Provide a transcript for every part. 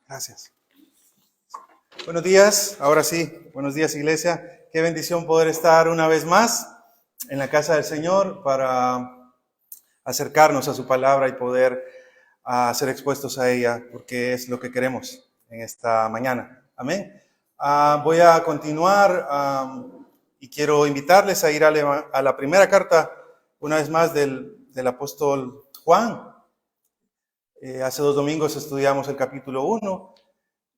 Gracias. Buenos días, ahora sí, buenos días iglesia. Qué bendición poder estar una vez más en la casa del Señor para acercarnos a su palabra y poder ser expuestos a ella, porque es lo que queremos en esta mañana. Amén. Voy a continuar y quiero invitarles a ir a la primera carta, una vez más, del apóstol Juan. Hace 2 domingos estudiamos el capítulo 1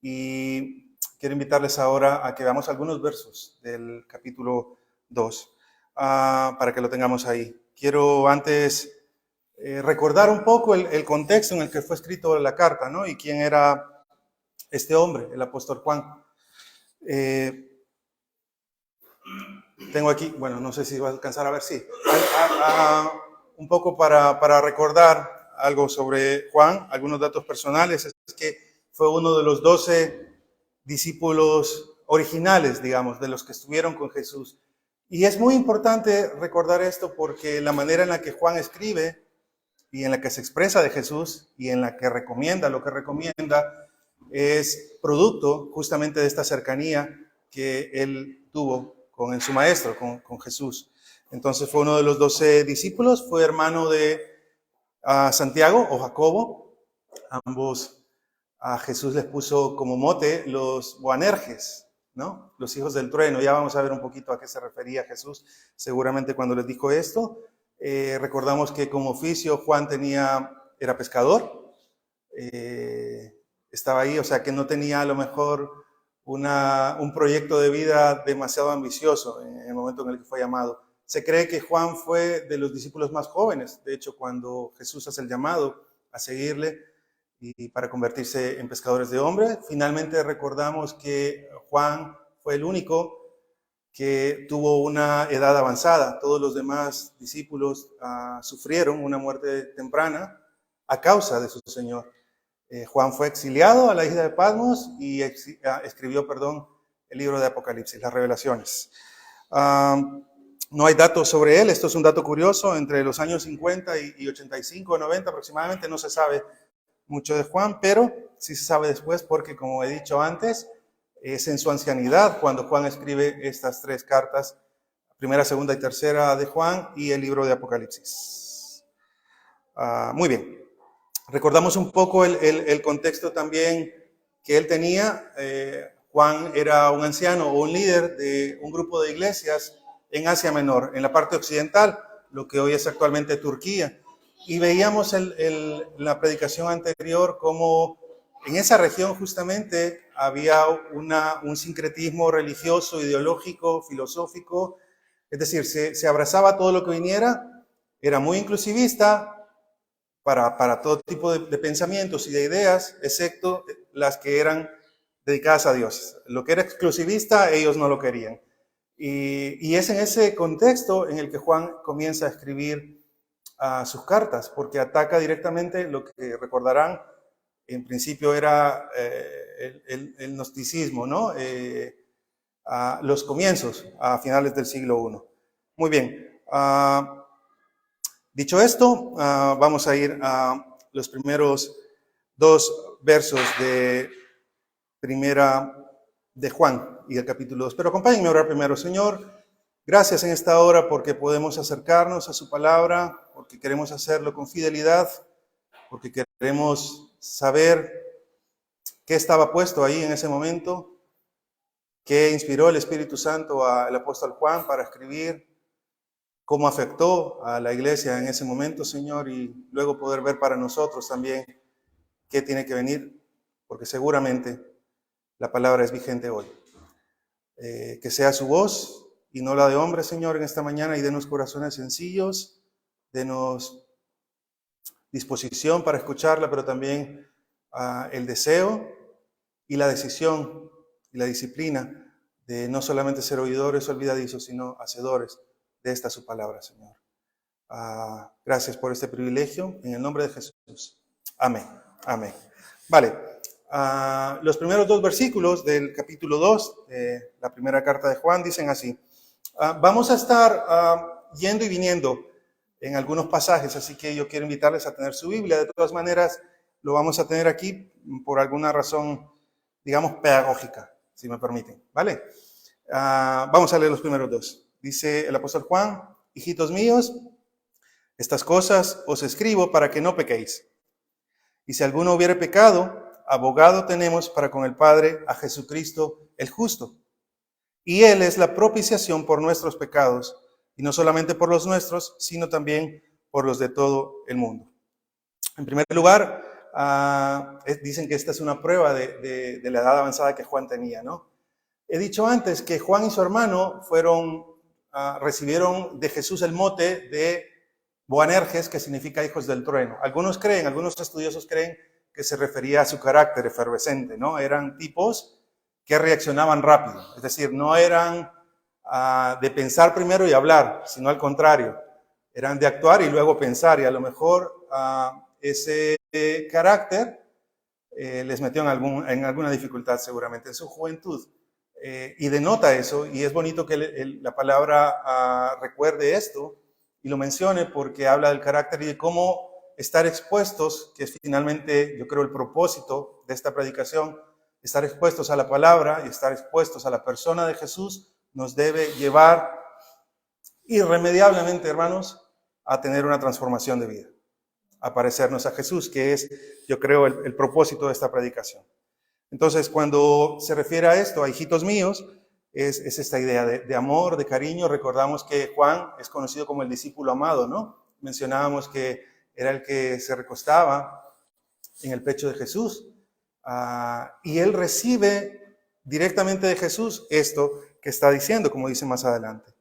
y quiero invitarles ahora a que veamos algunos versos del capítulo 2 para que lo tengamos ahí. Quiero antes recordar un poco el contexto en el que fue escrito la carta, ¿no? Y quién era este hombre, el apóstol Juan. Tengo aquí, bueno, no sé si va a alcanzar a ver, sí. Un poco para recordar algo sobre Juan, algunos datos personales, es que fue uno de los 12 discípulos originales, digamos, de los que estuvieron con Jesús. Y es muy importante recordar esto porque la manera en la que Juan escribe y en la que se expresa de Jesús y en la que recomienda lo que recomienda es producto justamente de esta cercanía que él tuvo con su maestro, con Jesús. Entonces fue uno de los 12 discípulos, fue hermano de Santiago o Jacobo. Ambos a Jesús les puso como mote los Boanerges, ¿no? Los hijos del trueno. Ya vamos a ver un poquito a qué se refería Jesús seguramente cuando les dijo esto. Recordamos que como oficio Juan era pescador, estaba ahí, o sea que no tenía a lo mejor un proyecto de vida demasiado ambicioso en el momento en el que fue llamado. Se cree que Juan fue de los discípulos más jóvenes, de hecho cuando Jesús hace el llamado a seguirle y para convertirse en pescadores de hombres. Finalmente recordamos que Juan fue el único que tuvo una edad avanzada. Todos los demás discípulos sufrieron una muerte temprana a causa de su Señor. Juan fue exiliado a la isla de Patmos y escribió, el libro de Apocalipsis, las revelaciones. No hay datos sobre él, esto es un dato curioso, entre los años 50 y 85 o 90 aproximadamente, no se sabe mucho de Juan, pero sí se sabe después porque, como he dicho antes, es en su ancianidad cuando Juan escribe estas 3 cartas, primera, segunda y tercera de Juan y el libro de Apocalipsis. Muy bien. Recordamos un poco el contexto también que él tenía. Juan era un anciano o un líder de un grupo de iglesias en Asia Menor, en la parte occidental, lo que hoy es actualmente Turquía. Y veíamos en la predicación anterior cómo en esa región justamente había un sincretismo religioso, ideológico, filosófico, es decir, se abrazaba todo lo que viniera, era muy inclusivista, para todo tipo de pensamientos y de ideas, excepto las que eran dedicadas a Dios. Lo que era exclusivista, ellos no lo querían. Y es en ese contexto en el que Juan comienza a escribir sus cartas, porque ataca directamente lo que recordarán, en principio era el gnosticismo, ¿no? Los comienzos, a finales del siglo I. Muy bien. Dicho esto, vamos a ir a los primeros 2 versos de primera de Juan y el capítulo 2. Pero acompáñenme a orar primero. Señor, gracias en esta hora porque podemos acercarnos a su palabra, porque queremos hacerlo con fidelidad, porque queremos saber qué estaba puesto ahí en ese momento, qué inspiró el Espíritu Santo al apóstol Juan para escribir, cómo afectó a la iglesia en ese momento, Señor, y luego poder ver para nosotros también qué tiene que venir, porque seguramente la palabra es vigente hoy. Que sea su voz y no la de hombre, Señor, en esta mañana, y denos corazones sencillos, denos disposición para escucharla, pero también el deseo y la decisión y la disciplina de no solamente ser oidores olvidadizos, sino hacedores de esta su palabra, Señor. Gracias por este privilegio, en el nombre de Jesús. Amén. Amén. Vale. Los primeros 2 versículos del capítulo 2 de la primera carta de Juan dicen así. Vamos a estar yendo y viniendo en algunos pasajes, así que yo quiero invitarles a tener su Biblia. De todas maneras, lo vamos a tener aquí por alguna razón, digamos, pedagógica, si me permiten, ¿vale? Vamos a leer los primeros dos. Dice el apóstol Juan: hijitos míos, estas cosas os escribo para que no pequéis. Y si alguno hubiere pecado, abogado tenemos para con el Padre a Jesucristo el justo. Y Él es la propiciación por nuestros pecados, y no solamente por los nuestros, sino también por los de todo el mundo. En primer lugar, dicen que esta es una prueba de la edad avanzada que Juan tenía, ¿no? He dicho antes que Juan y su hermano recibieron de Jesús el mote de Boanerges, que significa hijos del trueno. Algunos estudiosos creen que se refería a su carácter efervescente, ¿no? Eran tipos que reaccionaban rápido, es decir, no eran de pensar primero y hablar, sino al contrario, eran de actuar y luego pensar, y a lo mejor ese carácter les metió en alguna dificultad seguramente en su juventud. Y denota eso, y es bonito que la palabra recuerde esto y lo mencione, porque habla del carácter y de cómo estar expuestos, que es finalmente, yo creo, el propósito de esta predicación. Estar expuestos a la palabra y estar expuestos a la persona de Jesús nos debe llevar irremediablemente, hermanos, a tener una transformación de vida, a parecernos a Jesús, que es, yo creo, el propósito de esta predicación. Entonces, cuando se refiere a esto, a hijitos míos, es esta idea de amor, de cariño. Recordamos que Juan es conocido como el discípulo amado, ¿no? Mencionábamos que era el que se recostaba en el pecho de Jesús. Y él recibe directamente de Jesús esto que está diciendo, como dice más adelante.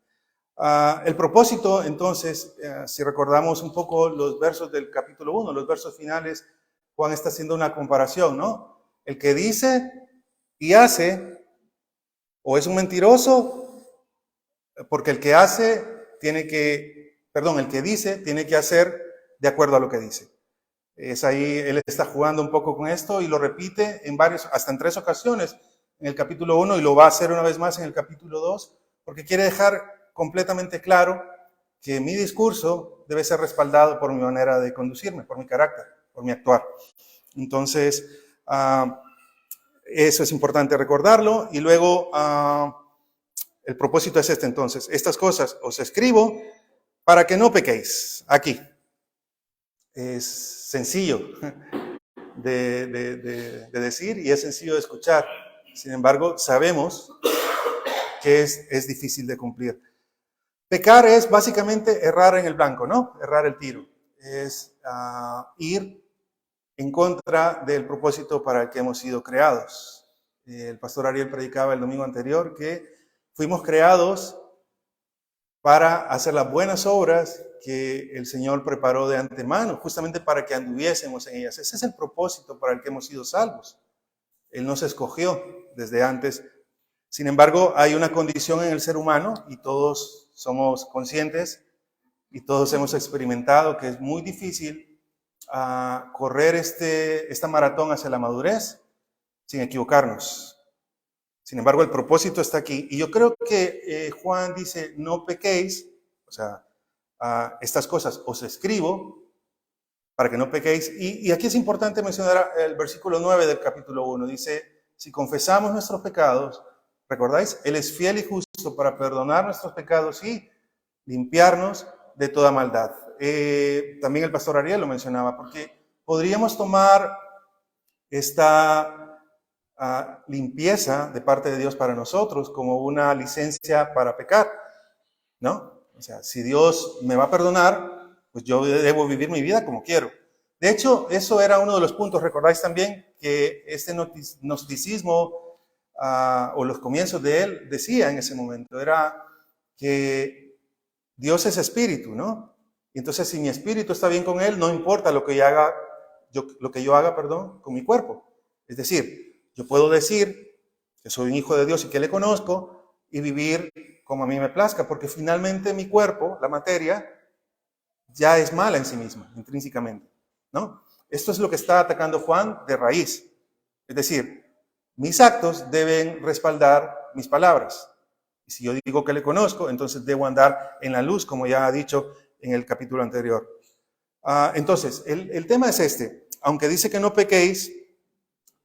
El propósito, entonces, si recordamos un poco los versos del capítulo 1, los versos finales, Juan está haciendo una comparación, ¿no? El que dice y hace, o es un mentiroso, porque el que dice tiene que hacer de acuerdo a lo que dice. Es ahí, él está jugando un poco con esto y lo repite hasta en 3 ocasiones en el capítulo 1, y lo va a hacer una vez más en el capítulo 2, porque quiere dejar completamente claro que mi discurso debe ser respaldado por mi manera de conducirme, por mi carácter, por mi actuar. Entonces, eso es importante recordarlo. Y luego, el propósito es este entonces: estas cosas os escribo para que no pequéis. Aquí. Es sencillo de decir y es sencillo de escuchar. Sin embargo, sabemos que es difícil de cumplir. Pecar es básicamente errar en el blanco, ¿no? Errar el tiro. Es ir en contra del propósito para el que hemos sido creados. El pastor Ariel predicaba el domingo anterior que fuimos creados para hacer las buenas obras que el Señor preparó de antemano, justamente para que anduviésemos en ellas. Ese es el propósito para el que hemos sido salvos. Él nos escogió desde antes. Sin embargo, hay una condición en el ser humano, y todos somos conscientes y todos hemos experimentado que es muy difícil correr esta maratón hacia la madurez sin equivocarnos. Sin embargo, el propósito está aquí. Y yo creo que Juan dice, no pequéis, o sea, estas cosas os escribo para que no pequéis. Y aquí es importante mencionar el versículo 9 del capítulo 1. Dice, si confesamos nuestros pecados, ¿recordáis? Él es fiel y justo para perdonar nuestros pecados y limpiarnos de toda maldad. También el pastor Ariel lo mencionaba, porque podríamos tomar esta limpieza de parte de Dios para nosotros como una licencia para pecar, ¿no? O sea, si Dios me va a perdonar, pues yo debo vivir mi vida como quiero. De hecho, eso era uno de los puntos. Recordáis también que este gnosticismo, o los comienzos de él, decía en ese momento, era que Dios es espíritu, ¿no? Y entonces, si mi espíritu está bien con él, no importa lo que yo haga, con mi cuerpo. Es decir, yo puedo decir que soy un hijo de Dios y que le conozco y vivir como a mí me plazca, porque finalmente mi cuerpo, la materia, ya es mala en sí misma, intrínsecamente, ¿no? Esto es lo que está atacando Juan de raíz. Es decir, mis actos deben respaldar mis palabras. Y si yo digo que le conozco, entonces debo andar en la luz, como ya ha dicho en el capítulo anterior. Entonces, el tema es este. aunque dice que no pequéis,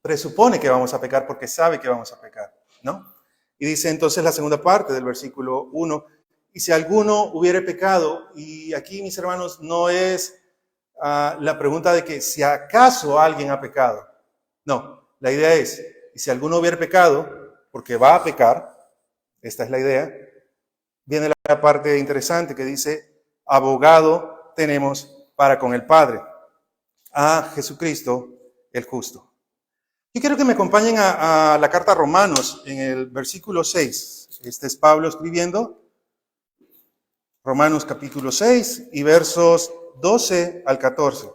presupone que vamos a pecar porque sabe que vamos a pecar, ¿no? Y dice entonces la segunda parte del versículo 1, y si alguno hubiere pecado, y aquí, mis hermanos, no es la pregunta de que si acaso alguien ha pecado. No, la idea es, y si alguno hubiere pecado, porque va a pecar, esta es la idea, viene la parte interesante que dice, abogado tenemos para con el Padre, a Jesucristo el justo. Yo quiero que me acompañen a la carta a Romanos en el versículo 6. Este es Pablo escribiendo. Romanos capítulo 6 y versos 12 al 14.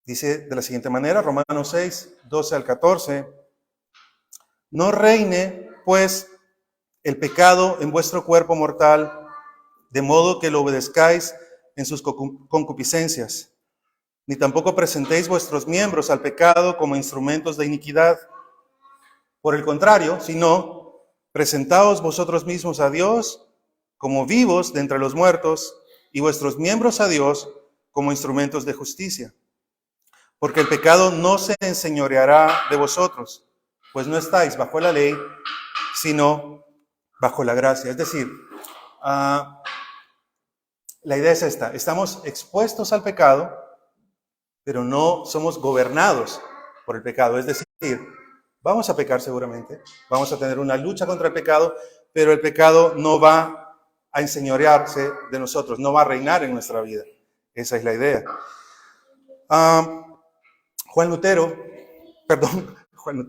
Dice de la siguiente manera, Romanos 6, 12 al 14. No reine, pues, el pecado en vuestro cuerpo mortal, de modo que lo obedezcáis en sus concupiscencias. Ni tampoco presentéis vuestros miembros al pecado como instrumentos de iniquidad. Por el contrario, sino, presentaos vosotros mismos a Dios como vivos de entre los muertos, y vuestros miembros a Dios como instrumentos de justicia. Porque el pecado no se enseñoreará de vosotros, pues no estáis bajo la ley, sino bajo la gracia. Es decir, la idea es esta: estamos expuestos al pecado, pero no somos gobernados por el pecado. Es decir, vamos a pecar seguramente, vamos a tener una lucha contra el pecado, pero el pecado no va a enseñorearse de nosotros, no va a reinar en nuestra vida. Esa es la idea.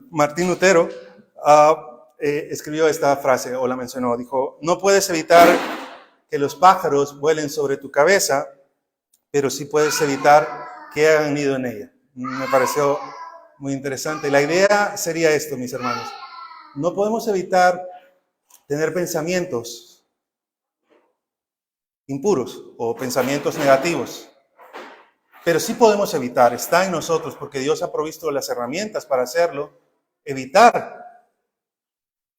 Martín Lutero escribió esta frase, o la mencionó, dijo, no puedes evitar que los pájaros vuelen sobre tu cabeza, pero sí puedes evitar que hagan nido en ella. Me pareció muy interesante. La idea sería esto, mis hermanos. No podemos evitar tener pensamientos impuros o pensamientos negativos, pero sí podemos evitar, está en nosotros, porque Dios ha provisto las herramientas para hacerlo, evitar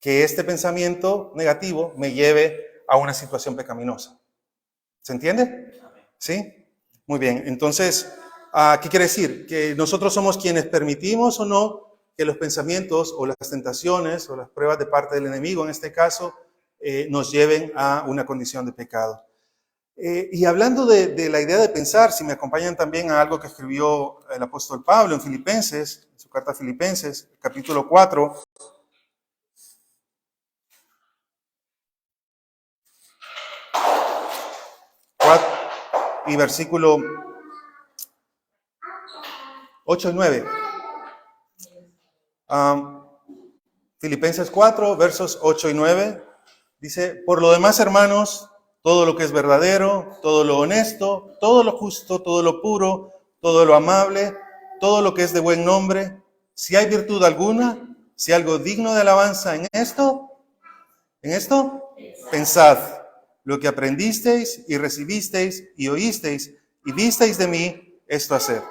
que este pensamiento negativo me lleve a una situación pecaminosa. ¿Se entiende? ¿Sí? Muy bien. Entonces, ¿qué quiere decir? Que nosotros somos quienes permitimos o no que los pensamientos o las tentaciones o las pruebas de parte del enemigo, en este caso, nos lleven a una condición de pecado. Y hablando de la idea de pensar, si me acompañan también a algo que escribió el apóstol Pablo en Filipenses, en su carta a Filipenses, capítulo 4. Y versículo 8 y 9. Filipenses 4, versos 8 y 9. Dice, por lo demás, hermanos, todo lo que es verdadero, todo lo honesto, todo lo justo, todo lo puro, todo lo amable, todo lo que es de buen nombre, si hay virtud alguna, si algo digno de alabanza en esto, pensad lo que aprendisteis y recibisteis y oísteis y visteis de mí, esto hacer.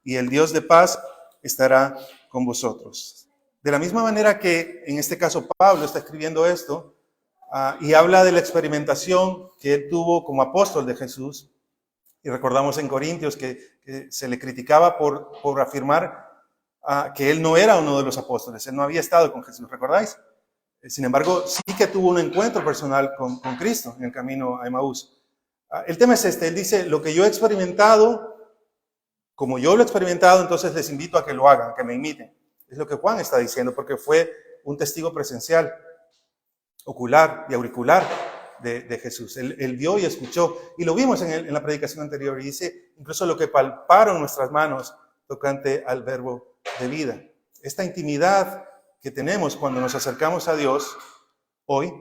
Y el Dios de paz estará con vosotros. De la misma manera que en este caso Pablo está escribiendo esto, y habla de la experimentación que él tuvo como apóstol de Jesús. Y recordamos en Corintios que se le criticaba por afirmar que él no era uno de los apóstoles, él no había estado con Jesús, ¿recordáis? Sin embargo, sí que tuvo un encuentro personal con Cristo en el camino a Emaús. El tema es este, él dice, lo que yo he experimentado, como yo lo he experimentado, entonces les invito a que lo hagan, que me imiten. Es lo que Juan está diciendo, porque fue un testigo presencial, ocular y auricular de Jesús. Él vio y escuchó, y lo vimos en la predicación anterior, y dice, incluso lo que palparon nuestras manos tocante al verbo de vida. Esta intimidad que tenemos cuando nos acercamos a Dios hoy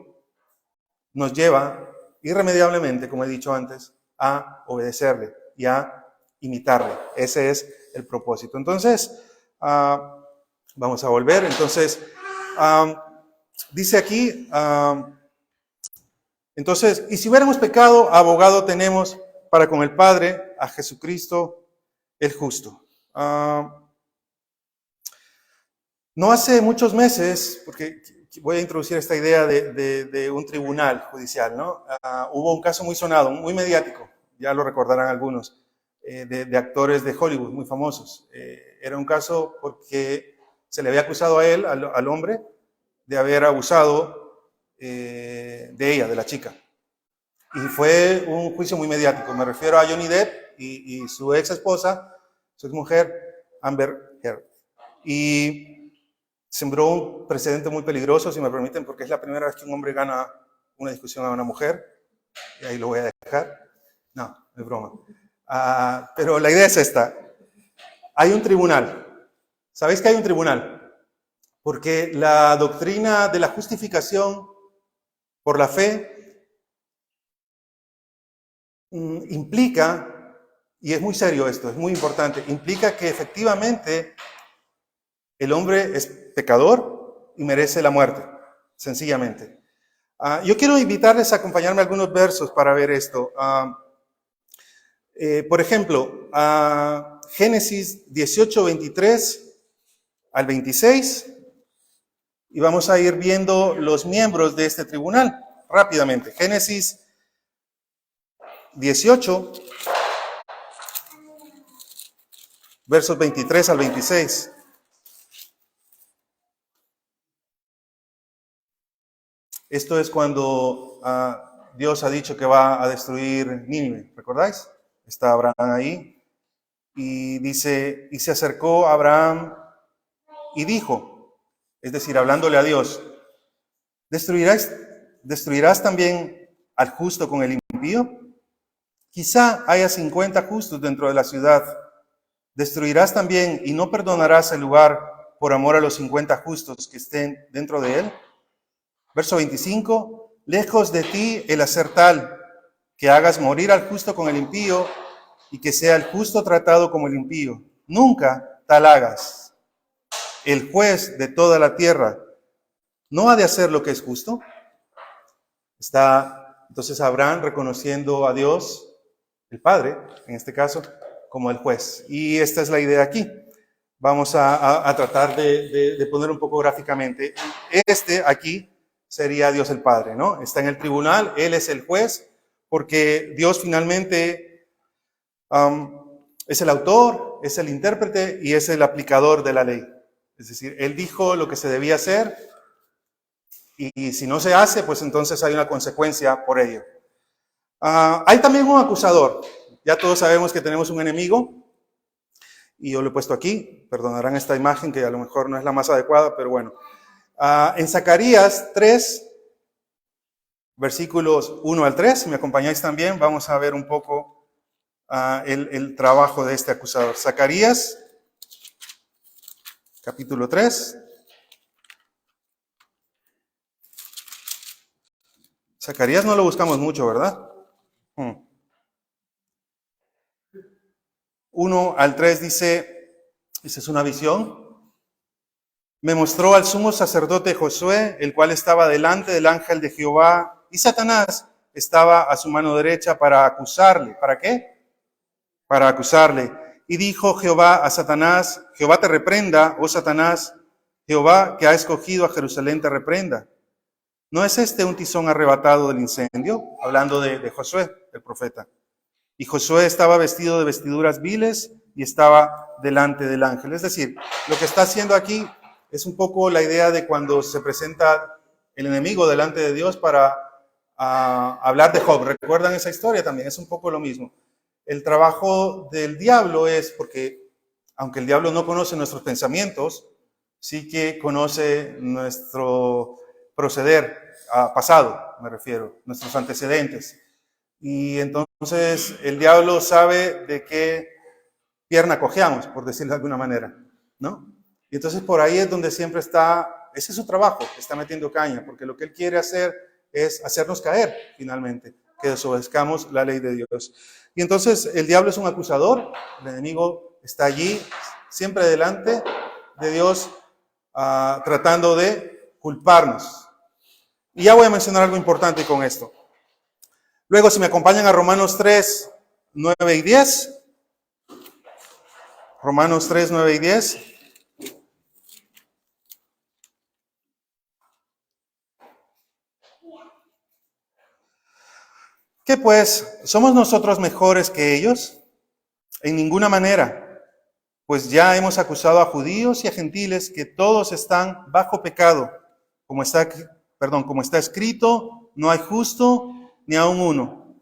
nos lleva irremediablemente, como he dicho antes, a obedecerle y a imitarle. Ese es el propósito. Entonces, vamos a volver. Entonces, dice aquí, entonces, y si hubiéramos pecado, abogado tenemos para con el Padre, a Jesucristo el justo. No hace muchos meses, porque voy a introducir esta idea de un tribunal judicial, ¿no? Hubo un caso muy sonado, muy mediático, ya lo recordarán algunos, de actores de Hollywood muy famosos. Era un caso porque se le había acusado a él, al hombre, de haber abusado de ella, de la chica. Y fue un juicio muy mediático. Me refiero a Johnny Depp y su ex esposa, su ex mujer, Amber Heard. Y sembró un precedente muy peligroso, si me permiten, porque es la primera vez que un hombre gana una discusión a una mujer. Y ahí lo voy a dejar. No, es broma. Pero la idea es esta. Hay un tribunal. ¿Sabéis que hay un tribunal? Porque la doctrina de la justificación por la fe implica, y es muy serio esto, es muy importante, implica que efectivamente el hombre es pecador y merece la muerte, sencillamente. Yo quiero invitarles a acompañarme a algunos versos para ver esto. Por ejemplo, Génesis 18, 23 al 26, y vamos a ir viendo los miembros de este tribunal rápidamente. Génesis 18, versos 23 al 26. Esto es cuando Dios ha dicho que va a destruir Nínive, ¿recordáis? Está Abraham ahí y dice, y se acercó a Abraham y dijo, es decir, hablándole a Dios, ¿destruirás también al justo con el impío? Quizá haya 50 justos dentro de la ciudad. ¿Destruirás también y no perdonarás el lugar por amor a los 50 justos que estén dentro de él? Verso 25, lejos de ti el hacer tal, que hagas morir al justo con el impío y que sea el justo tratado como el impío. Nunca tal hagas. El juez de toda la tierra no ha de hacer lo que es justo. Está entonces Abraham reconociendo a Dios, el Padre, en este caso, como el juez. Y esta es la idea aquí. Vamos a tratar de poner un poco gráficamente. Aquí sería Dios el Padre, ¿no? Está en el tribunal, Él es el juez, porque Dios finalmente es el autor, es el intérprete y es el aplicador de la ley. Es decir, Él dijo lo que se debía hacer y si no se hace, pues entonces hay una consecuencia por ello. Hay también un acusador. Ya todos sabemos que tenemos un enemigo y yo lo he puesto aquí. Perdonarán esta imagen que a lo mejor no es la más adecuada, pero bueno. En Zacarías 3, versículos 1 al 3, si me acompañáis también, vamos a ver un poco el trabajo de este acusador. Zacarías, capítulo 3. Zacarías no lo buscamos mucho, ¿verdad? 1 al 3 dice, esa es una visión. Me mostró al sumo sacerdote Josué, el cual estaba delante del ángel de Jehová, y Satanás estaba a su mano derecha para acusarle. ¿Para qué? Para acusarle. Y dijo Jehová a Satanás, Jehová te reprenda, oh Satanás, Jehová que ha escogido a Jerusalén te reprenda. ¿No es este un tizón arrebatado del incendio? Hablando de Josué, el profeta. Y Josué estaba vestido de vestiduras viles y estaba delante del ángel. Es decir, lo que está haciendo aquí es un poco la idea de cuando se presenta el enemigo delante de Dios para hablar de Job. ¿Recuerdan esa historia también? Es un poco lo mismo. El trabajo del diablo es porque, aunque el diablo no conoce nuestros pensamientos, sí que conoce nuestro proceder pasado, me refiero, nuestros antecedentes. Y entonces el diablo sabe de qué pierna cojeamos, por decirlo de alguna manera, ¿no? Y entonces por ahí es donde siempre está, ese es su trabajo, está metiendo caña, porque lo que él quiere hacer es hacernos caer, finalmente, que desobedezcamos la ley de Dios. Y entonces el diablo es un acusador, el enemigo está allí, siempre delante de Dios, tratando de culparnos. Y ya voy a mencionar algo importante con esto. Luego, si me acompañan a Romanos 3, 9 y 10. Romanos 3, 9 y 10. ¿Qué pues? ¿Somos nosotros mejores que ellos? En ninguna manera, pues ya hemos acusado a judíos y a gentiles que todos están bajo pecado, como está escrito, no hay justo ni aun uno.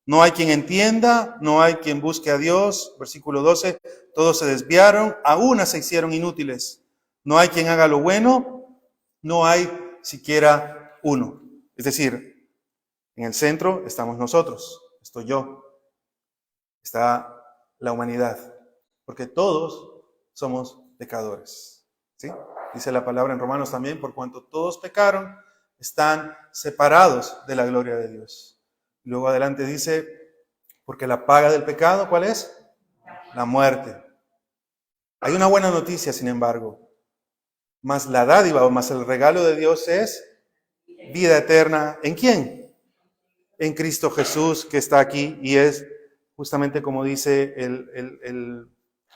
No hay quien entienda, no hay quien busque a Dios. Versículo 12, todos se desviaron, a una se hicieron inútiles. No hay quien haga lo bueno, no hay siquiera uno. Es decir, en el centro estamos nosotros, estoy yo, está la humanidad, porque todos somos pecadores. ¿Sí? Dice la palabra en Romanos también, por cuanto todos pecaron, están separados de la gloria de Dios. Luego adelante dice, porque la paga del pecado, ¿cuál es? La muerte. Hay una buena noticia, sin embargo, más la dádiva o más el regalo de Dios es vida eterna. ¿En quién? En Cristo Jesús, que está aquí y es justamente como dice el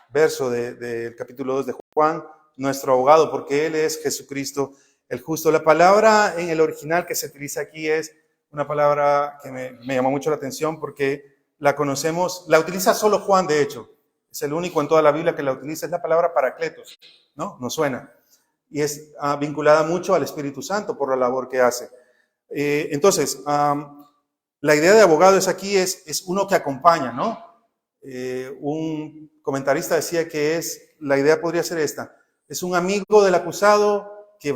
verso del capítulo 2 de Juan, nuestro abogado, porque Él es Jesucristo el justo. La palabra en el original que se utiliza aquí es una palabra que me llamó mucho la atención porque la conocemos, la utiliza solo Juan, de hecho. Es el único en toda la Biblia que la utiliza, es la palabra paracletos, ¿no? Nos suena. Y es vinculada mucho al Espíritu Santo por la labor que hace. Entonces, la idea de abogado es uno que acompaña, ¿no? Un comentarista decía que la idea podría ser esta. Es un amigo del acusado que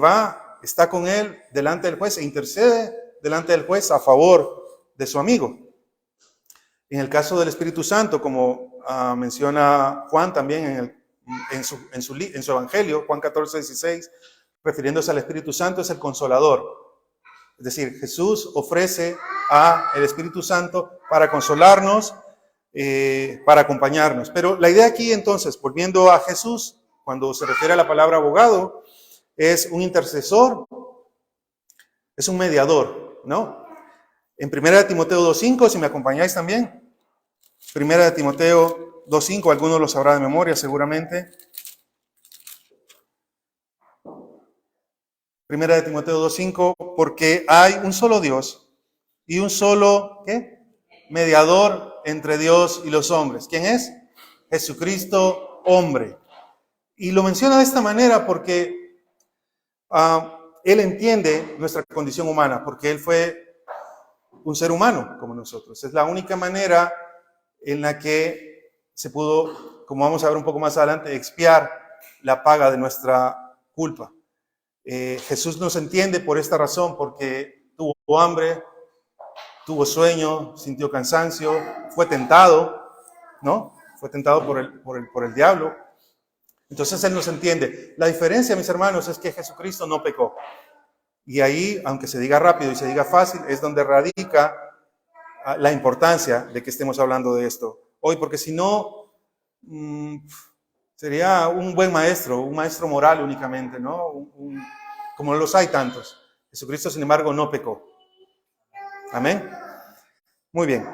está con él delante del juez e intercede delante del juez a favor de su amigo. En el caso del Espíritu Santo, como menciona Juan también en su Evangelio, Juan 14:16, refiriéndose al Espíritu Santo, es el Consolador. Es decir, Jesús ofrece al Espíritu Santo para consolarnos, para acompañarnos. Pero la idea aquí entonces, volviendo a Jesús, cuando se refiere a la palabra abogado, es un intercesor, es un mediador, ¿no? En 1 Timoteo 2:5, si me acompañáis también, 1 Timoteo 2:5, algunos lo sabrá de memoria seguramente. 1 Timoteo 2:5, porque hay un solo Dios y un solo, ¿qué? Mediador entre Dios y los hombres. ¿Quién es? Jesucristo, hombre. Y lo menciona de esta manera porque Él entiende nuestra condición humana, porque Él fue un ser humano como nosotros. Es la única manera en la que se pudo, como vamos a ver un poco más adelante, expiar la paga de nuestra culpa. Jesús nos entiende por esta razón, porque tuvo hambre, tuvo sueño, sintió cansancio, fue tentado, ¿no? Fue tentado por el diablo. Entonces Él nos entiende. La diferencia, mis hermanos, es que Jesucristo no pecó. Y ahí, aunque se diga rápido y se diga fácil, es donde radica la importancia de que estemos hablando de esto hoy, porque si no, sería un buen maestro, un maestro moral únicamente, ¿no? Como los hay tantos. Jesucristo, sin embargo, no pecó. Amén. Muy bien.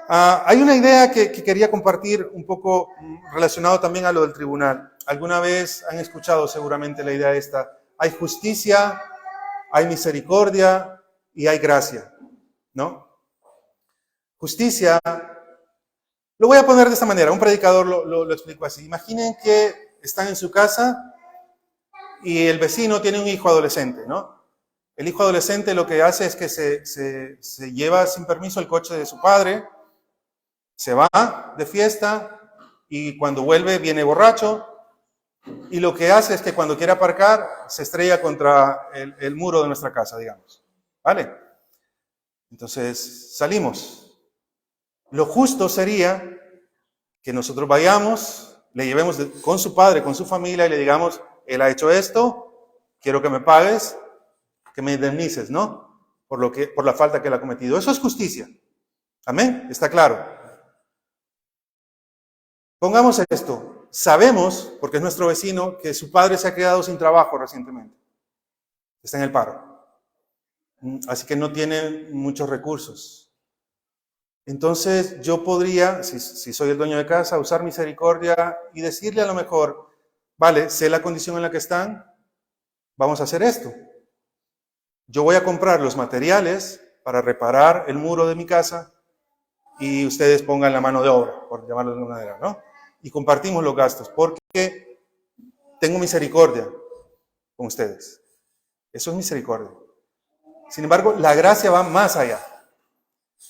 Hay una idea que quería compartir un poco relacionado también a lo del tribunal. Alguna vez han escuchado seguramente la idea esta. Hay justicia, hay misericordia y hay gracia, ¿no? Justicia, lo voy a poner de esta manera, un predicador lo explicó así. Imaginen que están en su casa y el vecino tiene un hijo adolescente, ¿no? El hijo adolescente lo que hace es que se lleva sin permiso el coche de su padre, se va de fiesta y cuando vuelve viene borracho y lo que hace es que cuando quiere aparcar se estrella contra el muro de nuestra casa, digamos. ¿Vale? Entonces salimos. Lo justo sería que nosotros vayamos, le llevemos con su padre, con su familia y le digamos, él ha hecho esto, quiero que me pagues, que me indemnices, ¿no? Por la falta que él ha cometido. Eso es justicia. Amén, está claro. Pongamos esto. Sabemos, porque es nuestro vecino, que su padre se ha quedado sin trabajo recientemente. Está en el paro. Así que no tiene muchos recursos. Entonces yo podría, si soy el dueño de casa, usar misericordia y decirle a lo mejor, vale, sé la condición en la que están, vamos a hacer esto. Yo voy a comprar los materiales para reparar el muro de mi casa y ustedes pongan la mano de obra, por llamarlo de alguna manera, ¿no? Y compartimos los gastos, porque tengo misericordia con ustedes. Eso es misericordia. Sin embargo, la gracia va más allá.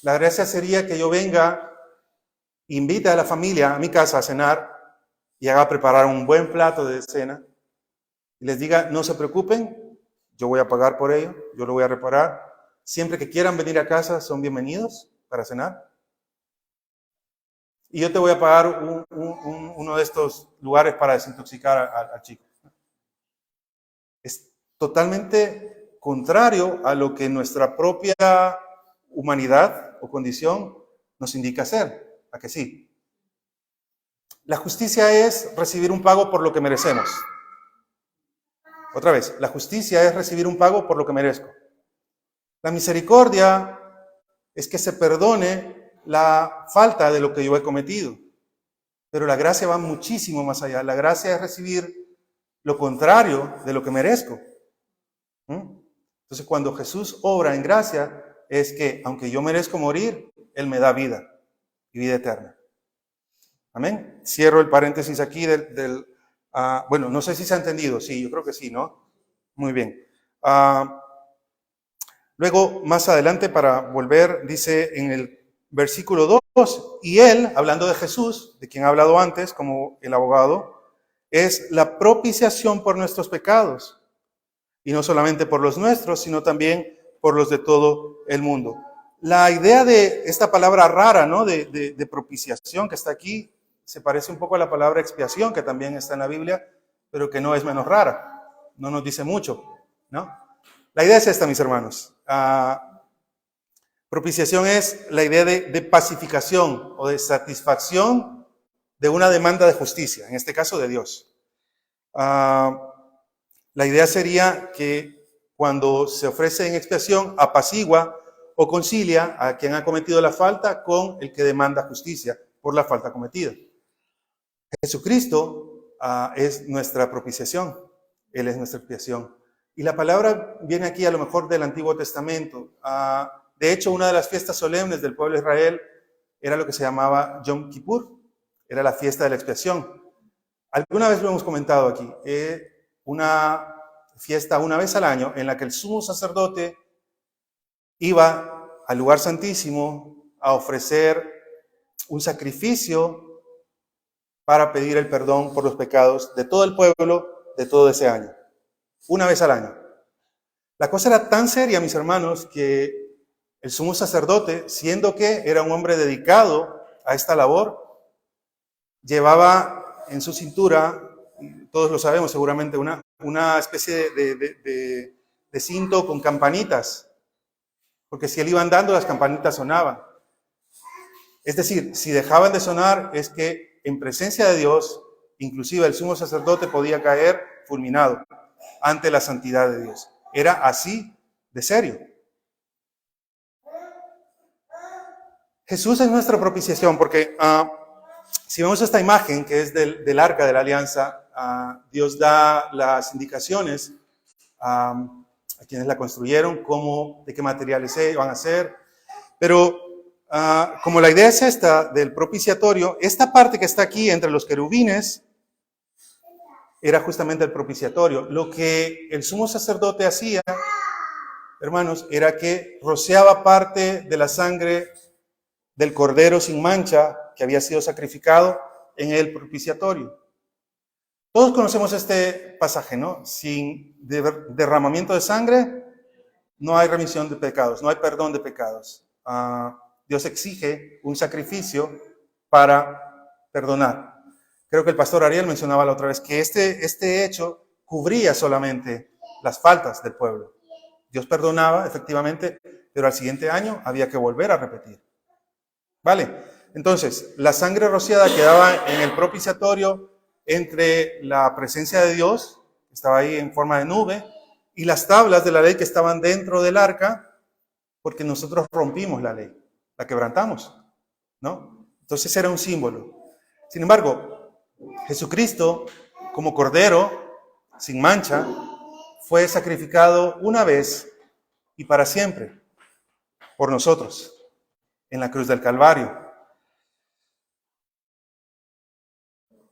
La gracia sería que yo venga, invite a la familia a mi casa a cenar y haga preparar un buen plato de cena y les diga, no se preocupen, yo voy a pagar por ello, yo lo voy a reparar. Siempre que quieran venir a casa son bienvenidos para cenar. Y yo te voy a pagar uno de estos lugares para desintoxicar al chico. Es totalmente contrario a lo que nuestra propia humanidad o condición nos indica hacer. ¿A que sí? La justicia es recibir un pago por lo que merecemos. Otra vez, la justicia es recibir un pago por lo que merezco. La misericordia es que se perdone la falta de lo que yo he cometido. Pero la gracia va muchísimo más allá. La gracia es recibir lo contrario de lo que merezco. Entonces, cuando Jesús obra en gracia, es que, aunque yo merezco morir, Él me da vida y vida eterna. Amén. Cierro el paréntesis aquí bueno, no sé si se ha entendido. Sí, yo creo que sí, ¿no? Muy bien. Luego, más adelante, para volver, dice en el versículo 2, y Él, hablando de Jesús, de quien ha hablado antes, como el abogado, es la propiciación por nuestros pecados. Y no solamente por los nuestros, sino también por los de todo el mundo. La idea de esta palabra rara, ¿no? De propiciación que está aquí, se parece un poco a la palabra expiación, que también está en la Biblia, pero que no es menos rara. No nos dice mucho, ¿no? La idea es esta, mis hermanos. Propiciación es la idea de pacificación o de satisfacción de una demanda de justicia, en este caso de Dios. La idea sería que cuando se ofrece en expiación, apacigua o concilia a quien ha cometido la falta con el que demanda justicia por la falta cometida. Jesucristo es nuestra propiciación, Él es nuestra expiación. Y la palabra viene aquí a lo mejor del Antiguo Testamento. De hecho, una de las fiestas solemnes del pueblo de Israel era lo que se llamaba Yom Kippur, era la fiesta de la expiación. Alguna vez lo hemos comentado aquí, una fiesta una vez al año en la que el sumo sacerdote iba al lugar santísimo a ofrecer un sacrificio para pedir el perdón por los pecados de todo el pueblo de todo ese año. Una vez al año. La cosa era tan seria, mis hermanos, que el sumo sacerdote, siendo que era un hombre dedicado a esta labor, llevaba en su cintura, todos lo sabemos seguramente, una especie de cinto con campanitas, porque si él iba andando, las campanitas sonaban. Es decir, si dejaban de sonar, es que en presencia de Dios, inclusive el sumo sacerdote podía caer fulminado ante la santidad de Dios. Era así de serio. Jesús es nuestra propiciación, porque si vemos esta imagen que es del arca de la alianza, Dios da las indicaciones a quienes la construyeron, de qué materiales van a ser, pero como la idea es esta del propiciatorio, esta parte que está aquí entre los querubines era justamente el propiciatorio. Lo que el sumo sacerdote hacía, hermanos, era que rociaba parte de la sangre del cordero sin mancha que había sido sacrificado en el propiciatorio. Todos conocemos este pasaje, ¿no? Sin derramamiento de sangre no hay remisión de pecados, no hay perdón de pecados. Dios exige un sacrificio para perdonar. Creo que el pastor Ariel mencionaba la otra vez que este hecho cubría solamente las faltas del pueblo. Dios perdonaba, efectivamente, pero al siguiente año había que volver a repetir. ¿Vale? Entonces, la sangre rociada quedaba en el propiciatorio entre la presencia de Dios, que estaba ahí en forma de nube, y las tablas de la ley que estaban dentro del arca, porque nosotros rompimos la ley, la quebrantamos, ¿no? Entonces era un símbolo. Sin embargo, Jesucristo, como cordero, sin mancha, fue sacrificado una vez y para siempre por nosotros. en la cruz del Calvario.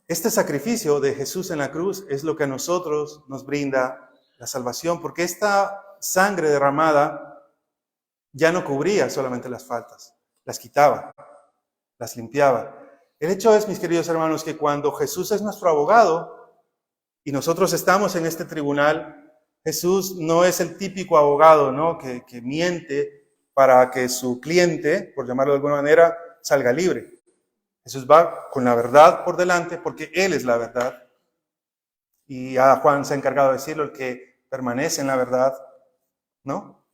Este sacrificio de Jesús en la cruz es lo que a nosotros nos brinda la salvación, porque esta sangre derramada ya no cubría solamente las faltas, las quitaba, las limpiaba. El hecho es, mis queridos hermanos, que cuando Jesús es nuestro abogado y nosotros estamos en este tribunal, Jesús no es el típico abogado, ¿no? que miente para que su cliente, por llamarlo de alguna manera, salga libre. Jesús va con la verdad por delante porque Él es la verdad. Y a Juan se ha encargado de decirlo, el que permanece en la verdad, ¿no?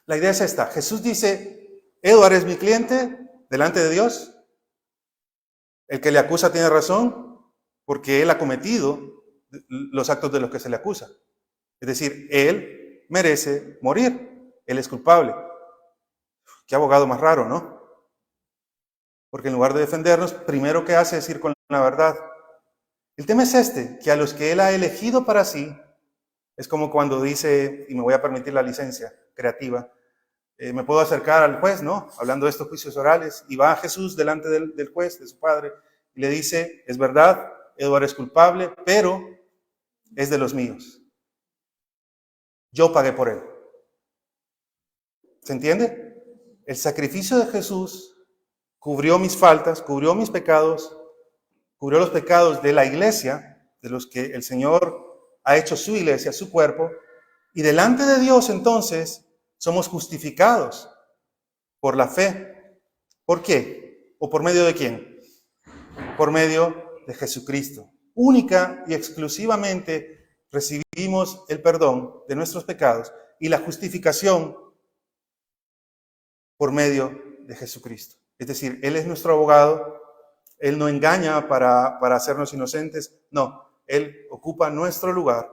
La idea es esta. Jesús dice, Edward es mi cliente delante de Dios. El que le acusa tiene razón porque él ha cometido los actos de los que se le acusa. Es decir, él merece morir. Él es culpable. Qué abogado más raro, ¿no? Porque en lugar de defendernos, primero que hace es ir con la verdad. El tema es este, que a los que él ha elegido para sí, es como cuando dice, y me voy a permitir la licencia creativa, me puedo acercar al juez, ¿no? Hablando de estos juicios orales, y va Jesús delante del juez, de su padre, y le dice, es verdad, Eduardo es culpable, pero es de los míos. Yo pagué por él. ¿Se entiende? El sacrificio de Jesús cubrió mis faltas, cubrió mis pecados, cubrió los pecados de la iglesia, de los que el Señor ha hecho su iglesia, su cuerpo, y delante de Dios entonces somos justificados por la fe. ¿Por qué? ¿O por medio de quién? Por medio de Jesucristo. Única y exclusivamente recibimos el perdón de nuestros pecados y la justificación por medio de Jesucristo. Es decir, Él es nuestro abogado, Él no engaña para hacernos inocentes, no, Él ocupa nuestro lugar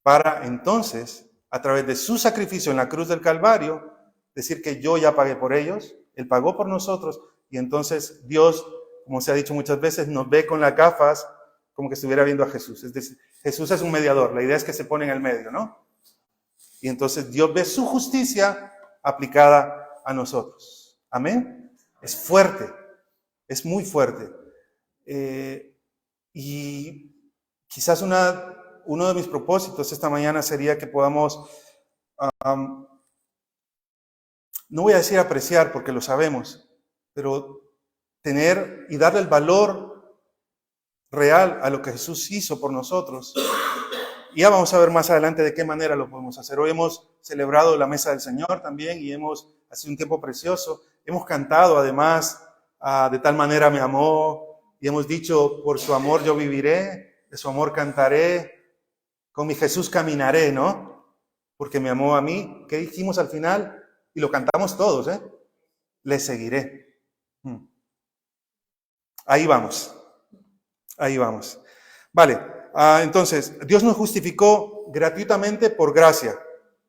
para entonces, a través de su sacrificio en la cruz del Calvario, decir que yo ya pagué por ellos, Él pagó por nosotros, y entonces Dios, como se ha dicho muchas veces, nos ve con las gafas como que estuviera viendo a Jesús. Es decir, Jesús es un mediador, la idea es que se pone en el medio, ¿no? Y entonces Dios ve su justicia aplicada a nosotros. Amén. Es fuerte, es muy fuerte. Y quizás uno de mis propósitos esta mañana sería que podamos, no voy a decir apreciar porque lo sabemos, pero tener y darle el valor real a lo que Jesús hizo por nosotros. Y ya vamos a ver más adelante de qué manera lo podemos hacer. Hoy hemos celebrado la mesa del Señor también y ha sido un tiempo precioso. Hemos cantado además, de tal manera me amó, y hemos dicho, por su amor yo viviré, de su amor cantaré, con mi Jesús caminaré, ¿no? Porque me amó a mí. ¿Qué dijimos al final? Y lo cantamos todos, ¿eh? Le seguiré. Ahí vamos. Ahí vamos. Vale, entonces, Dios nos justificó gratuitamente por gracia,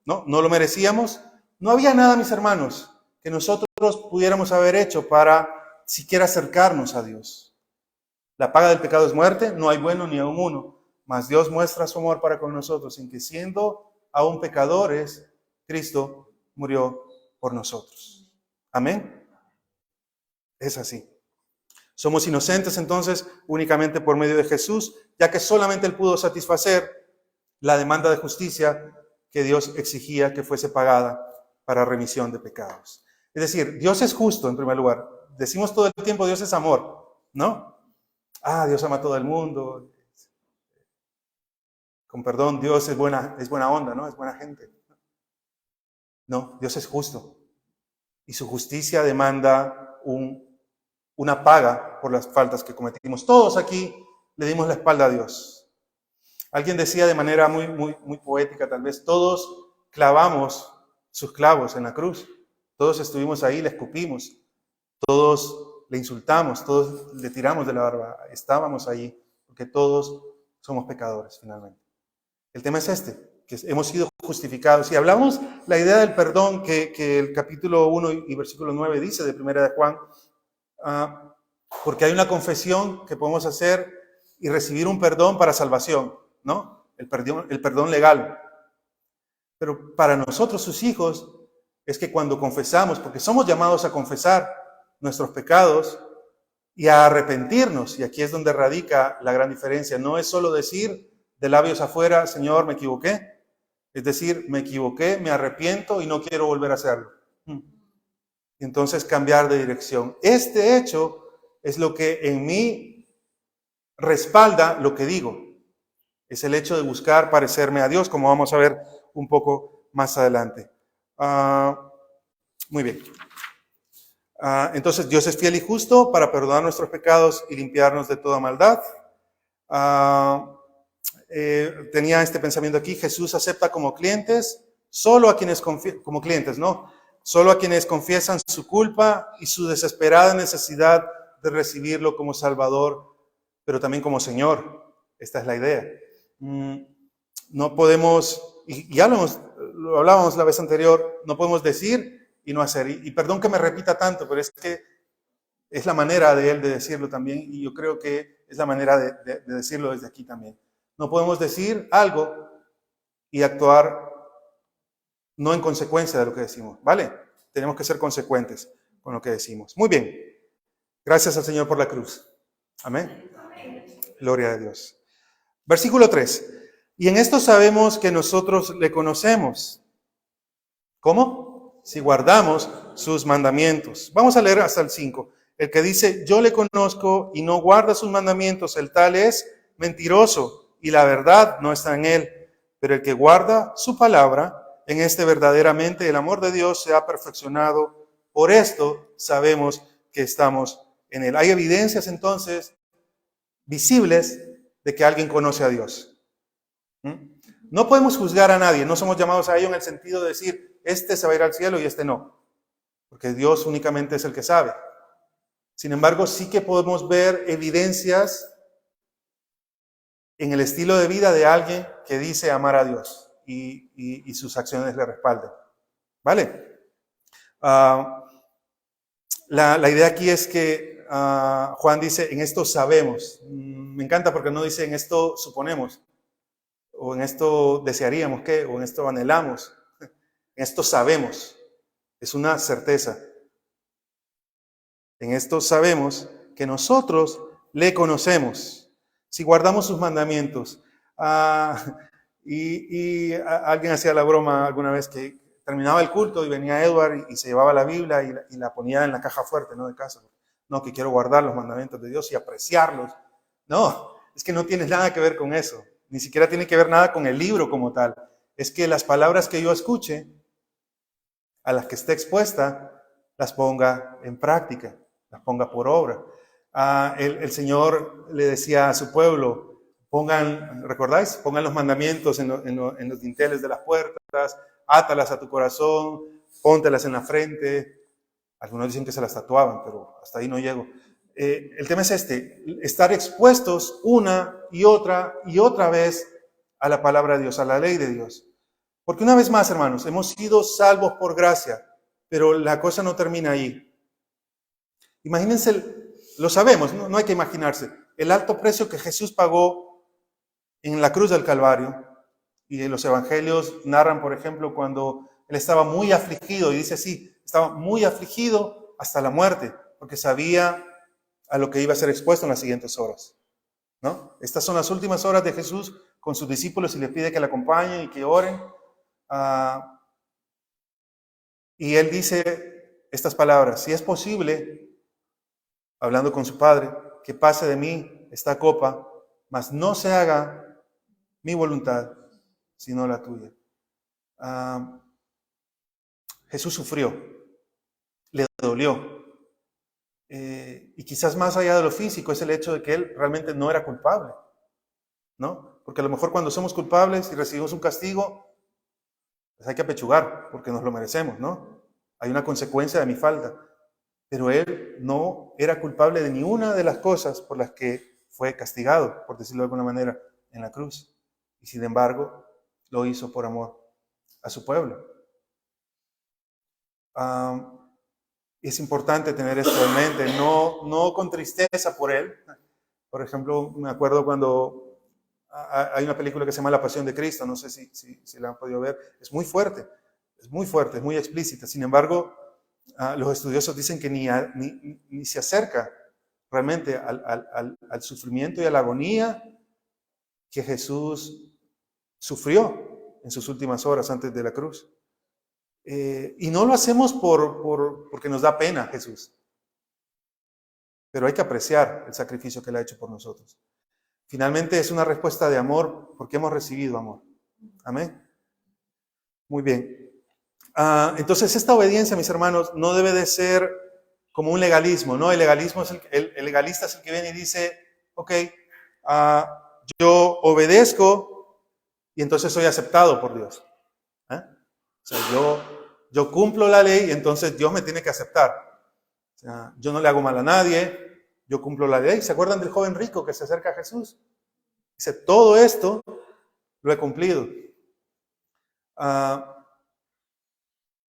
¿no? No lo merecíamos. No había nada, mis hermanos, que nosotros pudiéramos haber hecho para siquiera acercarnos a Dios. La paga del pecado es muerte, no hay bueno ni aun uno, mas Dios muestra su amor para con nosotros, en que siendo aún pecadores, Cristo murió por nosotros. Amén. Es así. Somos inocentes entonces únicamente por medio de Jesús, ya que solamente Él pudo satisfacer la demanda de justicia que Dios exigía que fuese pagada para remisión de pecados. Es decir, Dios es justo en primer lugar. Decimos todo el tiempo Dios es amor, ¿no? Dios ama a todo el mundo. Con perdón, Dios es buena onda, ¿no? Es buena gente. No, Dios es justo. Y su justicia demanda una paga por las faltas que cometimos. Todos aquí le dimos la espalda a Dios. Alguien decía de manera muy poética, tal vez, todos clavamos sus clavos en la cruz. Todos estuvimos ahí, le escupimos. Todos le insultamos, todos le tiramos de la barba. Estábamos ahí, porque todos somos pecadores, finalmente. El tema es este, que hemos sido justificados. Y hablamos la idea del perdón que el capítulo 1 y versículo 9 dice de Primera de Juan, porque hay una confesión que podemos hacer y recibir un perdón para salvación, ¿no? El perdón legal. Pero para nosotros, sus hijos, es que cuando confesamos, porque somos llamados a confesar nuestros pecados y a arrepentirnos, y aquí es donde radica la gran diferencia, no es solo decir de labios afuera, Señor, me equivoqué, es decir, me equivoqué, me arrepiento y no quiero volver a hacerlo. Y entonces cambiar de dirección. Este hecho es lo que en mí respalda lo que digo. Es el hecho de buscar parecerme a Dios, como vamos a ver un poco más adelante. Muy bien. Entonces, Dios es fiel y justo para perdonar nuestros pecados y limpiarnos de toda maldad. Tenía este pensamiento aquí: Jesús acepta como clientes solo a quienes como clientes, ¿no? Solo a quienes confiesan su culpa y su desesperada necesidad de recibirlo como Salvador, pero también como Señor. Esta es la idea. No podemos, y ya lo hablábamos la vez anterior, no podemos decir y no hacer. Y perdón que me repita tanto, pero es que es la manera de él de decirlo también, y yo creo que es la manera de decirlo desde aquí también. No podemos decir algo y actuar no en consecuencia de lo que decimos, ¿vale? Tenemos que ser consecuentes con lo que decimos. Muy bien. Gracias al Señor por la cruz. Amén. Gloria a Dios. Versículo 3. Y en esto sabemos que nosotros le conocemos. ¿Cómo? Si guardamos sus mandamientos. Vamos a leer hasta el 5. El que dice, yo le conozco y no guarda sus mandamientos, el tal es mentiroso y la verdad no está en él. Pero el que guarda su palabra, en este verdaderamente el amor de Dios se ha perfeccionado. Por esto sabemos que estamos en él. Hay evidencias entonces visibles de que alguien conoce a Dios. No podemos juzgar a nadie, no somos llamados a ello en el sentido de decir, este se va a ir al cielo y este no, porque Dios únicamente es el que sabe. Sin embargo, sí que podemos ver evidencias en el estilo de vida de alguien que dice amar a Dios y sus acciones le respaldan. ¿Vale? La idea aquí es que Juan dice, en esto sabemos. Me encanta porque no dice en esto suponemos, o en esto desearíamos que, o en esto anhelamos. En esto sabemos. Es una certeza. En esto sabemos que nosotros le conocemos si guardamos sus mandamientos. Alguien hacía la broma alguna vez que terminaba el culto y venía Edward y se llevaba la Biblia y la ponía en la caja fuerte, ¿no? De casa. No, que quiero guardar los mandamientos de Dios y apreciarlos. No, es que no tiene nada que ver con eso. Ni siquiera tiene que ver nada con el libro como tal. Es que las palabras que yo escuche, a las que esté expuesta, las ponga en práctica, las ponga por obra. El Señor le decía a su pueblo, ¿recordáis? Pongan los mandamientos en los dinteles de las puertas, átalas a tu corazón, póntelas en la frente. Algunos dicen que se las tatuaban, pero hasta ahí no llego. El tema es estar expuestos una y otra vez a la palabra de Dios, a la ley de Dios. Porque una vez más, hermanos, hemos sido salvos por gracia, pero la cosa no termina ahí. Imagínense, lo sabemos, no hay que imaginarse, el alto precio que Jesús pagó en la cruz del Calvario. Y los evangelios narran, por ejemplo, cuando él estaba muy afligido, y dice así, estaba muy afligido hasta la muerte, porque sabía a lo que iba a ser expuesto en las siguientes horas, ¿no? Estas son las últimas horas de Jesús con sus discípulos y les pide que le acompañen y que oren. Y él dice estas palabras, si es posible, hablando con su padre, que pase de mí esta copa, mas no se haga mi voluntad, sino la tuya. Jesús sufrió, le dolió. Y quizás más allá de lo físico es el hecho de que él realmente no era culpable, ¿no? Porque a lo mejor cuando somos culpables y recibimos un castigo, pues hay que apechugar porque nos lo merecemos, ¿no? Hay una consecuencia de mi falta. Pero él no era culpable de ninguna de las cosas por las que fue castigado, por decirlo de alguna manera, en la cruz. Y sin embargo, lo hizo por amor a su pueblo. Es importante tener esto en mente, no con tristeza por él. Por ejemplo, me acuerdo cuando hay una película que se llama La Pasión de Cristo, no sé si la han podido ver, es muy fuerte. Es muy fuerte, es muy explícita. Sin embargo, los estudiosos dicen que ni se acerca realmente al sufrimiento y a la agonía que Jesús sufrió en sus últimas horas antes de la cruz. Y no lo hacemos porque nos da pena Jesús. Pero hay que apreciar el sacrificio que Él ha hecho por nosotros. Finalmente es una respuesta de amor porque hemos recibido amor. Amén. Muy bien. Entonces esta obediencia, mis hermanos, no debe de ser como un legalismo, ¿no? El legalismo es el legalista es el que viene y dice, ok, yo obedezco y entonces soy aceptado por Dios. O sea, yo cumplo la ley y entonces Dios me tiene que aceptar. O sea, yo no le hago mal a nadie, yo cumplo la ley. ¿Se acuerdan del joven rico que se acerca a Jesús? Dice, todo esto lo he cumplido.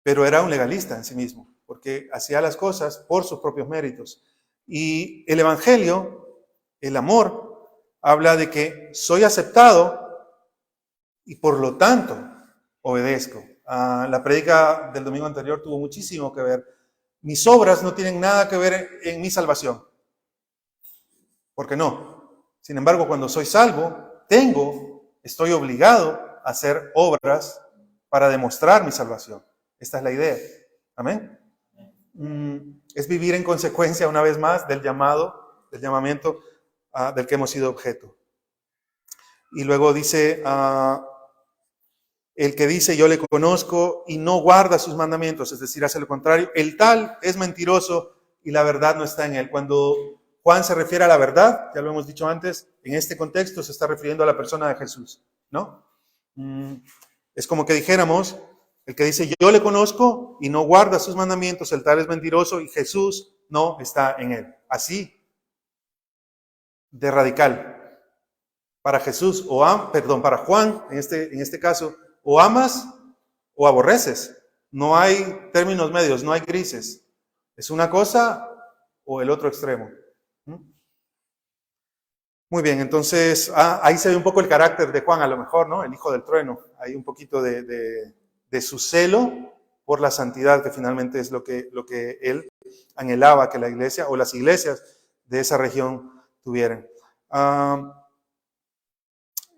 Pero era un legalista en sí mismo, porque hacía las cosas por sus propios méritos. Y el Evangelio, el amor, habla de que soy aceptado y por lo tanto obedezco. La prédica del domingo anterior tuvo muchísimo que ver. Mis obras no tienen nada que ver en mi salvación. ¿Por qué no? Sin embargo, cuando soy salvo, estoy obligado a hacer obras para demostrar mi salvación. Esta es la idea. Amén. Es vivir en consecuencia, una vez más, del llamamiento del que hemos sido objeto. Y luego dice, el que dice yo le conozco y no guarda sus mandamientos, es decir, hace lo contrario, el tal es mentiroso y la verdad no está en él. Cuando Juan se refiere a la verdad, ya lo hemos dicho antes, en este contexto se está refiriendo a la persona de Jesús, ¿no? Es como que dijéramos, el que dice yo le conozco y no guarda sus mandamientos, el tal es mentiroso y Jesús no está en él. Así de radical. Para Jesús, para Juan, en este caso, o amas o aborreces. No hay términos medios, no hay grises. Es una cosa o el otro extremo. Muy bien, entonces ahí se ve un poco el carácter de Juan, a lo mejor, ¿no? El hijo del trueno. Hay un poquito de su celo por la santidad, que finalmente es lo que él anhelaba que la iglesia o las iglesias de esa región tuvieran.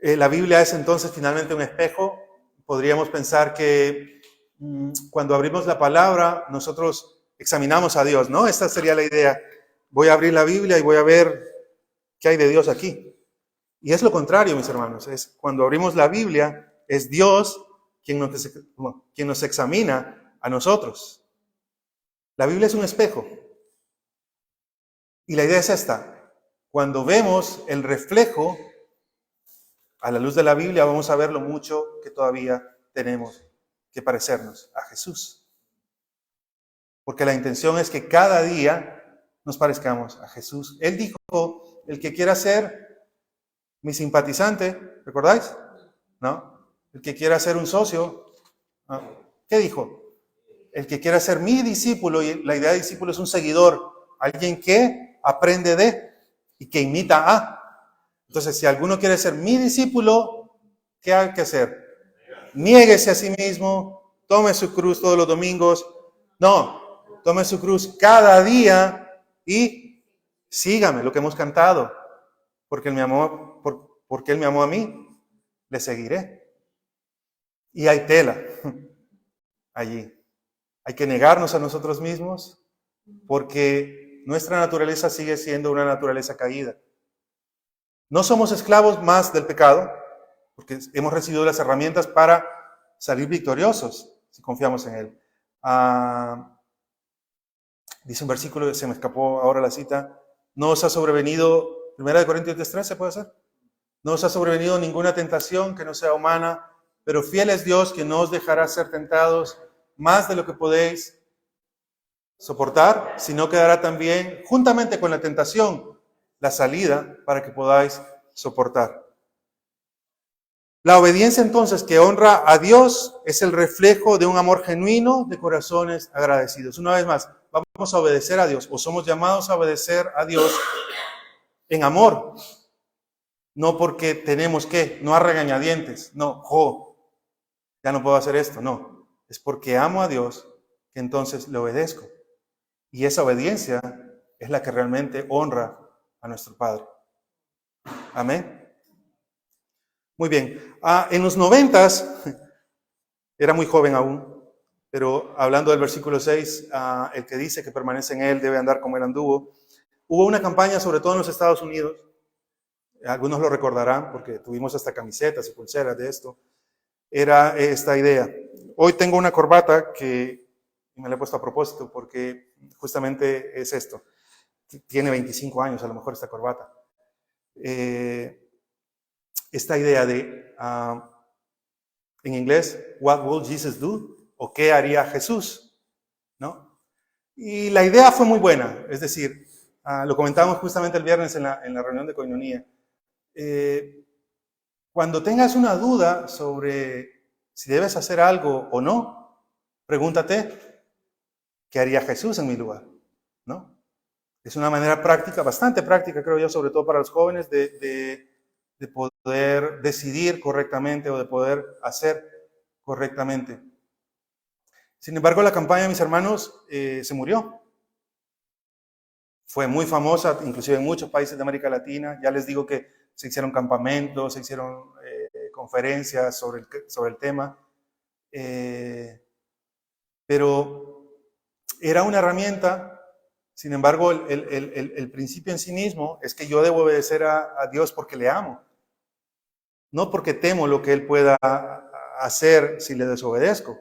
La Biblia es entonces finalmente un espejo. Podríamos pensar que cuando abrimos la palabra, nosotros examinamos a Dios, ¿no? Esta sería la idea. Voy a abrir la Biblia y voy a ver qué hay de Dios aquí. Y es lo contrario, mis hermanos. Es cuando abrimos la Biblia, es Dios quien nos examina a nosotros. La Biblia es un espejo. Y la idea es esta. Cuando vemos el reflejo a la luz de la Biblia, vamos a ver lo mucho que todavía tenemos que parecernos a Jesús. Porque la intención es que cada día nos parezcamos a Jesús. Él dijo, el que quiera ser mi simpatizante, ¿recordáis? ¿No? El que quiera ser un socio, ¿no? ¿Qué dijo? El que quiera ser mi discípulo, y la idea de discípulo es un seguidor, alguien que aprende de y que imita a. Entonces, si alguno quiere ser mi discípulo, ¿qué hay que hacer? Niéguese a sí mismo, tome su cruz todos los domingos. No, tome su cruz cada día y sígame, lo que hemos cantado. Porque Él me amó, porque Él me amó a mí, le seguiré. Y hay tela allí. Hay que negarnos a nosotros mismos porque nuestra naturaleza sigue siendo una naturaleza caída. No somos esclavos más del pecado, porque hemos recibido las herramientas para salir victoriosos si confiamos en Él. Dice un versículo, se me escapó ahora la cita, no os ha sobrevenido, 1 Corintios 10:3, ¿se puede hacer? No os ha sobrevenido ninguna tentación que no sea humana, pero fiel es Dios que no os dejará ser tentados más de lo que podéis soportar, sino que dará también, juntamente con la tentación, la salida para que podáis soportar. La obediencia entonces que honra a Dios es el reflejo de un amor genuino de corazones agradecidos. Una vez más, vamos a obedecer a Dios o somos llamados a obedecer a Dios en amor. No porque tenemos que, no a regañadientes, no, ya no puedo hacer esto, no. es porque amo a Dios que entonces le obedezco. Y esa obediencia es la que realmente honra a nuestro Padre. Amén. Muy bien. En los 90s, era muy joven aún, pero hablando del versículo 6, el que dice que permanece en él debe andar como él anduvo. Hubo una campaña, sobre todo en los Estados Unidos, algunos lo recordarán porque tuvimos hasta camisetas y pulseras de esto. Era esta idea. Hoy tengo una corbata que me la he puesto a propósito porque justamente es esto. Tiene 25 años a lo mejor esta corbata. Esta idea de, en inglés, what will Jesus do? O ¿qué haría Jesús? ¿No? Y la idea fue muy buena. Es decir, lo comentábamos justamente el viernes en la reunión de Koinonía. Cuando tengas una duda sobre si debes hacer algo o no, pregúntate, ¿qué haría Jesús en mi lugar? ¿No? Es una manera práctica, bastante práctica, creo yo, sobre todo para los jóvenes, de poder decidir correctamente o de poder hacer correctamente. Sin embargo, la campaña, mis hermanos, se murió. Fue muy famosa, inclusive en muchos países de América Latina. Ya les digo que se hicieron campamentos, se hicieron conferencias sobre el tema. Pero era una herramienta. Sin embargo, el principio en sí mismo es que yo debo obedecer a Dios porque le amo. No porque temo lo que Él pueda hacer si le desobedezco.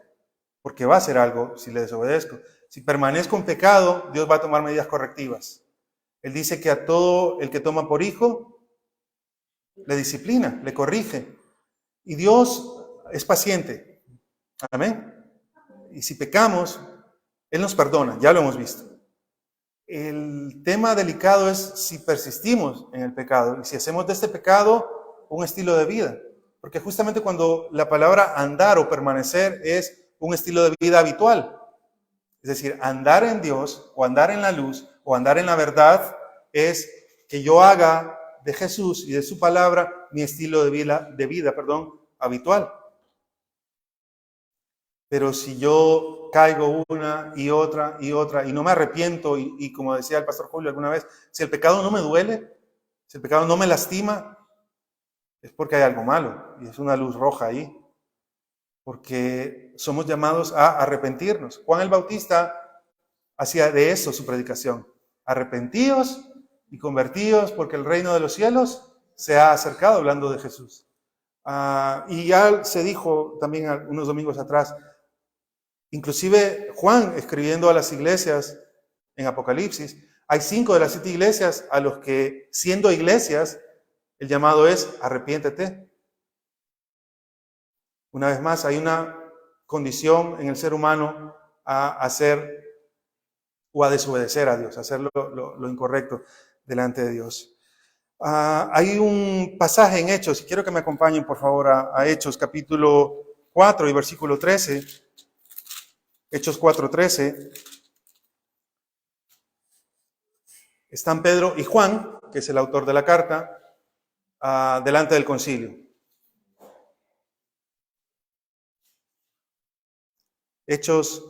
Porque va a hacer algo si le desobedezco. Si permanezco en pecado, Dios va a tomar medidas correctivas. Él dice que a todo el que toma por hijo, le disciplina, le corrige. Y Dios es paciente. Amén. Y si pecamos, Él nos perdona, ya lo hemos visto. El tema delicado es si persistimos en el pecado y si hacemos de este pecado un estilo de vida. Porque justamente cuando la palabra andar o permanecer es un estilo de vida habitual. Es decir, andar en Dios o andar en la luz o andar en la verdad es que yo haga de Jesús y de su palabra mi estilo de vida habitual. Pero si yo caigo una y otra y no me arrepiento y como decía el pastor Julio alguna vez, si el pecado no me duele, si el pecado no me lastima, es porque hay algo malo y es una luz roja ahí. Porque somos llamados a arrepentirnos. Juan el Bautista hacía de eso su predicación. Arrepentíos y convertíos porque el reino de los cielos se ha acercado, hablando de Jesús. Y ya se dijo también unos domingos atrás, inclusive Juan escribiendo a las iglesias en Apocalipsis, hay 5 de las 7 iglesias a los que, siendo iglesias, el llamado es arrepiéntete. Una vez más, hay una condición en el ser humano a hacer o a desobedecer a Dios, a hacer lo incorrecto delante de Dios. Hay un pasaje en Hechos, y quiero que me acompañen por favor a Hechos capítulo 4 y versículo 13. Hechos 4:13. Están Pedro y Juan, que es el autor de la carta, delante del concilio. Hechos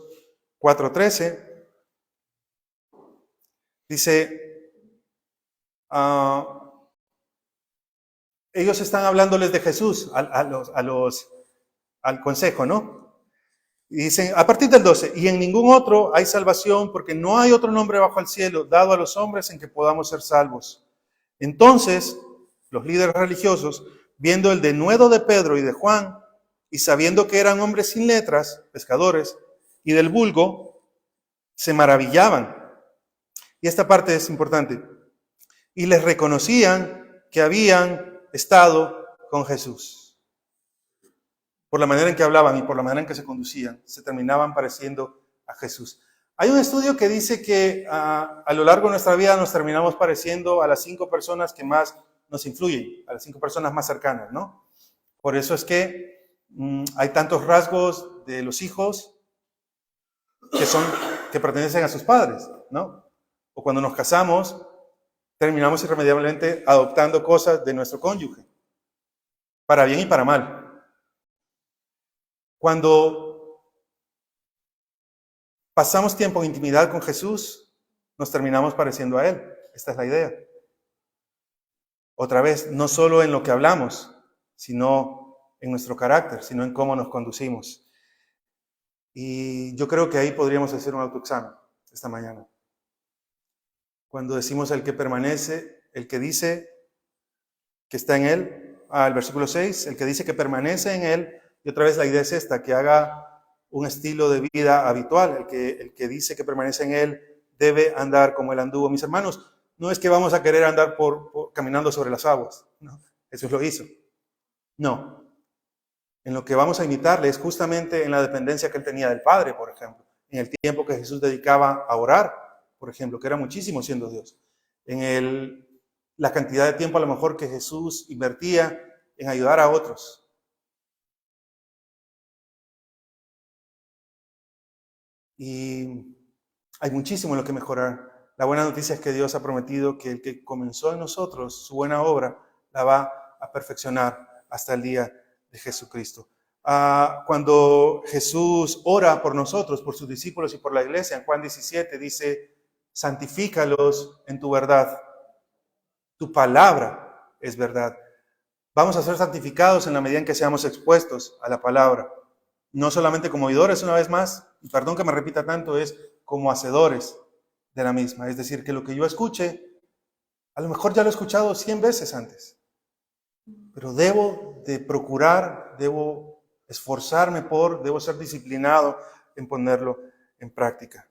4:13 dice, ellos están hablándoles de Jesús al consejo, ¿no? Y dicen, a partir del 12, y en ningún otro hay salvación porque no hay otro nombre bajo el cielo dado a los hombres en que podamos ser salvos. Entonces, los líderes religiosos, viendo el denuedo de Pedro y de Juan, y sabiendo que eran hombres sin letras, pescadores, y del vulgo, se maravillaban. Y esta parte es importante. Y les reconocían que habían estado con Jesús. Por la manera en que hablaban y por la manera en que se conducían, se terminaban pareciendo a Jesús. Hay un estudio que dice que a lo largo de nuestra vida nos terminamos pareciendo a las 5 personas que más nos influyen, a las 5 personas más cercanas, ¿no? Por eso es que hay tantos rasgos de los hijos que pertenecen a sus padres, ¿no? O cuando nos casamos, terminamos irremediablemente adoptando cosas de nuestro cónyuge, para bien y para mal. Cuando pasamos tiempo en intimidad con Jesús, nos terminamos pareciendo a Él. Esta es la idea. Otra vez, no solo en lo que hablamos, sino en nuestro carácter, sino en cómo nos conducimos. Y yo creo que ahí podríamos hacer un autoexamen esta mañana. Cuando decimos el que permanece, el que dice que está en Él, el versículo 6, el que dice que permanece en Él, y otra vez la idea es esta, que haga un estilo de vida habitual. El que dice que permanece en Él debe andar como Él anduvo. Mis hermanos, no es que vamos a querer andar caminando sobre las aguas. No, Jesús lo hizo. No. En lo que vamos a imitarle es justamente en la dependencia que Él tenía del Padre, por ejemplo. En el tiempo que Jesús dedicaba a orar, por ejemplo, que era muchísimo siendo Dios. En la cantidad de tiempo a lo mejor que Jesús invertía en ayudar a otros. Y hay muchísimo en lo que mejorar. La buena noticia es que Dios ha prometido que el que comenzó en nosotros su buena obra la va a perfeccionar hasta el día de Jesucristo. Cuando Jesús ora por nosotros, por sus discípulos y por la iglesia, en Juan 17 dice, santifícalos en tu verdad. Tu palabra es verdad. Vamos a ser santificados en la medida en que seamos expuestos a la palabra. No solamente como oidores, una vez más, y perdón que me repita tanto, es como hacedores de la misma. Es decir, que lo que yo escuche, a lo mejor ya lo he escuchado 100 veces antes, pero debo de procurar, debo esforzarme debo ser disciplinado en ponerlo en práctica.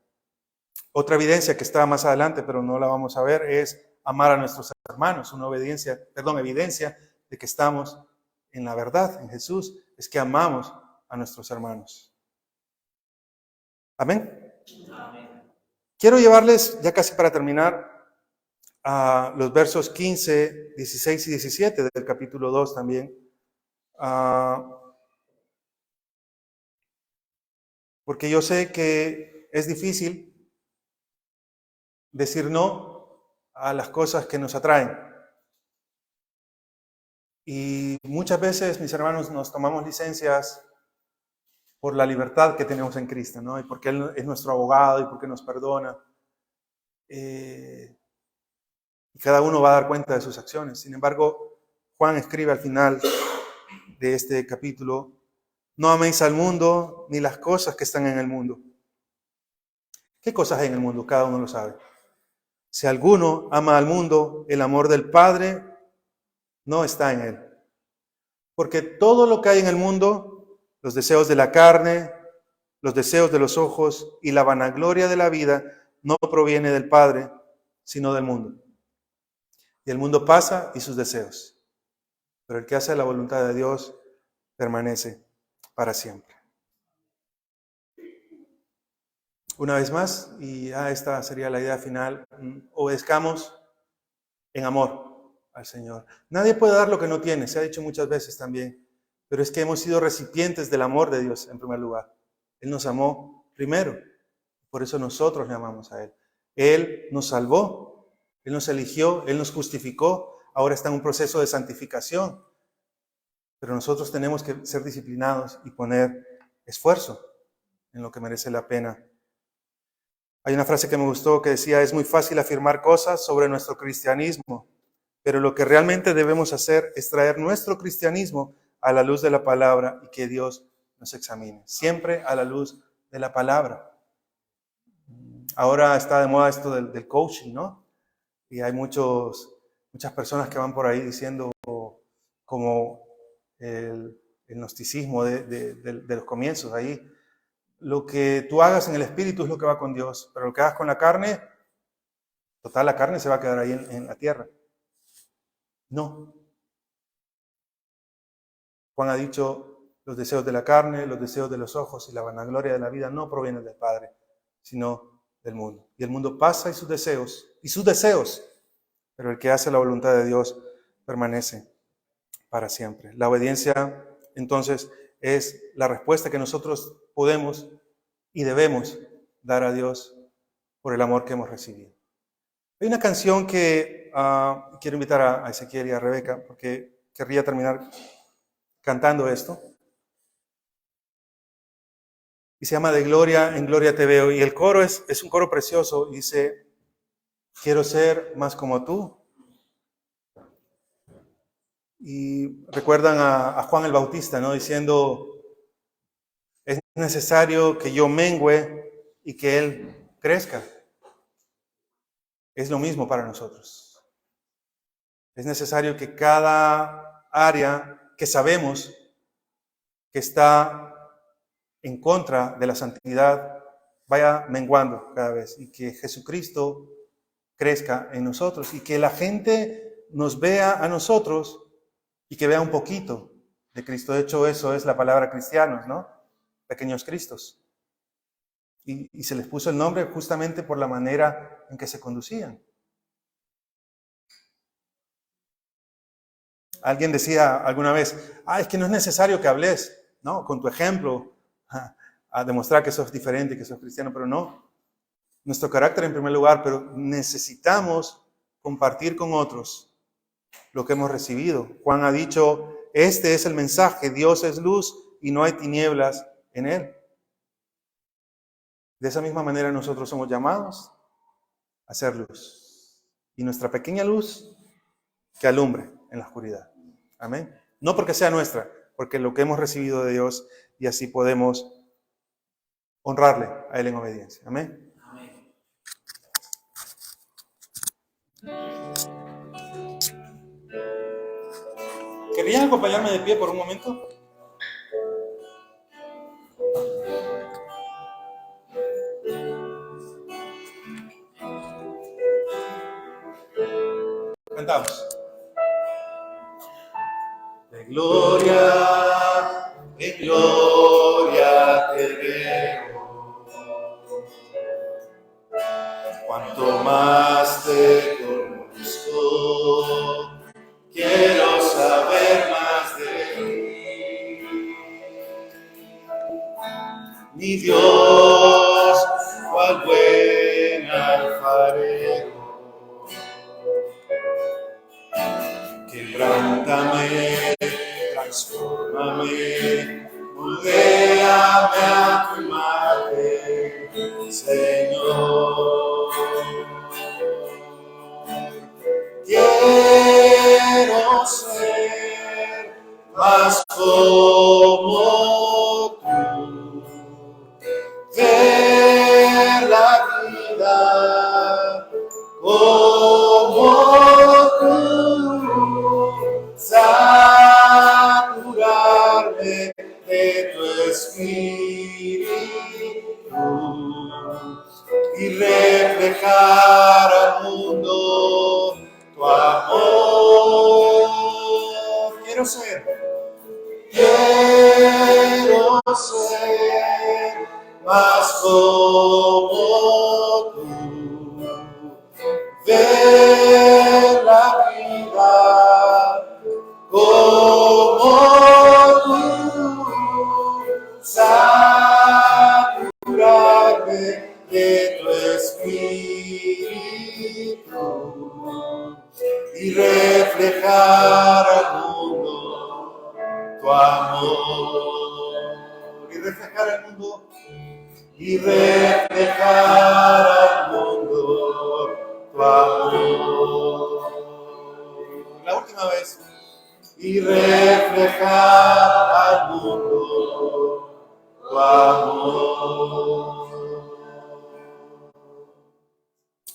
Otra evidencia que está más adelante, pero no la vamos a ver, es amar a nuestros hermanos. Una evidencia de que estamos en la verdad, en Jesús, es que amamos a nuestros hermanos. ¿Amén? Amén. Quiero llevarles, ya casi para terminar, a los versos 15, 16 y 17 del capítulo 2 también. Porque yo sé que es difícil decir no a las cosas que nos atraen. Y muchas veces, mis hermanos, nos tomamos licencias por la libertad que tenemos en Cristo, ¿no? Y porque Él es nuestro abogado y porque nos perdona. Y cada uno va a dar cuenta de sus acciones. Sin embargo, Juan escribe al final de este capítulo, no améis al mundo ni las cosas que están en el mundo. ¿Qué cosas hay en el mundo? Cada uno lo sabe. Si alguno ama al mundo, el amor del Padre no está en él. Porque todo lo que hay en el mundo, los deseos de la carne, los deseos de los ojos y la vanagloria de la vida, no proviene del Padre, sino del mundo. Y el mundo pasa y sus deseos. Pero el que hace la voluntad de Dios permanece para siempre. Una vez más, y esta sería la idea final, obedezcamos en amor al Señor. Nadie puede dar lo que no tiene, se ha dicho muchas veces también, pero es que hemos sido recipientes del amor de Dios en primer lugar. Él nos amó primero, por eso nosotros le amamos a Él. Él nos salvó, Él nos eligió, Él nos justificó, ahora está en un proceso de santificación, pero nosotros tenemos que ser disciplinados y poner esfuerzo en lo que merece la pena. Hay una frase que me gustó que decía, es muy fácil afirmar cosas sobre nuestro cristianismo, pero lo que realmente debemos hacer es traer nuestro cristianismo a la luz de la palabra y que Dios nos examine. Siempre a la luz de la palabra. Ahora está de moda esto del coaching, ¿no? Y hay muchas personas que van por ahí diciendo como el gnosticismo de los comienzos ahí. Lo que tú hagas en el espíritu es lo que va con Dios, pero lo que hagas con la carne, total, la carne se va a quedar ahí en la tierra. No. Juan ha dicho, los deseos de la carne, los deseos de los ojos y la vanagloria de la vida no provienen del Padre, sino del mundo. Y el mundo pasa y sus deseos, pero el que hace la voluntad de Dios permanece para siempre. La obediencia, entonces, es la respuesta que nosotros podemos y debemos dar a Dios por el amor que hemos recibido. Hay una canción que quiero invitar a Ezequiel y a Rebeca, porque querría terminar cantando esto. y se llama De gloria en gloria te veo. Y el coro es un coro precioso. Dice, quiero ser más como tú. Y recuerdan a Juan el Bautista, ¿no? Diciendo, es necesario que yo mengüe y que Él crezca. Es lo mismo para nosotros. Es necesario que cada área que sabemos que está en contra de la santidad vaya menguando cada vez y que Jesucristo crezca en nosotros y que la gente nos vea a nosotros y que vea un poquito de Cristo. De hecho, eso es la palabra cristianos, ¿no? Pequeños Cristos. Y se les puso el nombre justamente por la manera en que se conducían. Alguien decía alguna vez, es que no es necesario que hables, ¿no? Con tu ejemplo, a demostrar que sos diferente, que sos cristiano, pero no. Nuestro carácter en primer lugar, pero necesitamos compartir con otros lo que hemos recibido. Juan ha dicho, este es el mensaje, Dios es luz y no hay tinieblas en él. De esa misma manera nosotros somos llamados a ser luz. Y nuestra pequeña luz que alumbre en la oscuridad. Amén. No porque sea nuestra, porque lo que hemos recibido de Dios y así podemos honrarle a Él en obediencia. Amén. Amén. ¿Querían acompañarme de pie por un momento? Cantamos. De gloria en gloria te veo, cuanto más te conozco, quiero saber más de ti. Mi Dios, cual buen alfarero, quebrántame, transfórmame, moldéame a tu imagen, Señor. Quiero ser más como tú, ver la vida como tú, saturarme de tu espíritu y reflejar al mundo tu amor. Quiero ser más como tú, ver la vida como tú, saturarme de tu espíritu y reflejar al mundo tu amor. Y reflejar al mundo. Y reflejar al mundo tu amor. La última vez. Y reflejar al mundo tu amor.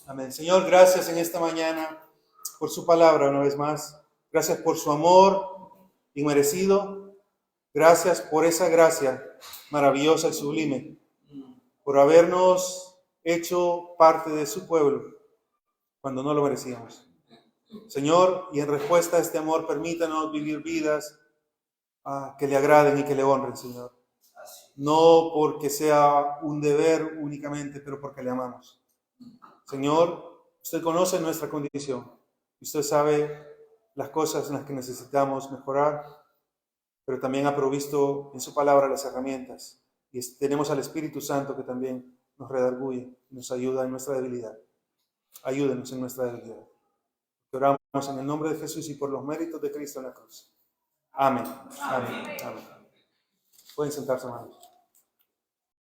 Amén. Señor, gracias en esta mañana por su palabra una vez más. Gracias por su amor inmerecido. Gracias por esa gracia maravillosa y sublime, por habernos hecho parte de su pueblo cuando no lo merecíamos. Señor, y en respuesta a este amor, permítanos vivir vidas que le agraden y que le honren, Señor. No porque sea un deber únicamente, pero porque le amamos. Señor, usted conoce nuestra condición. Usted sabe las cosas en las que necesitamos mejorar, pero también ha provisto en su palabra las herramientas. Y tenemos al Espíritu Santo que también nos redarguye, nos ayuda en nuestra debilidad. Ayúdenos en nuestra debilidad. Oramos en el nombre de Jesús y por los méritos de Cristo en la cruz. Amén. Amén. Amén. Pueden sentarse, hermanos.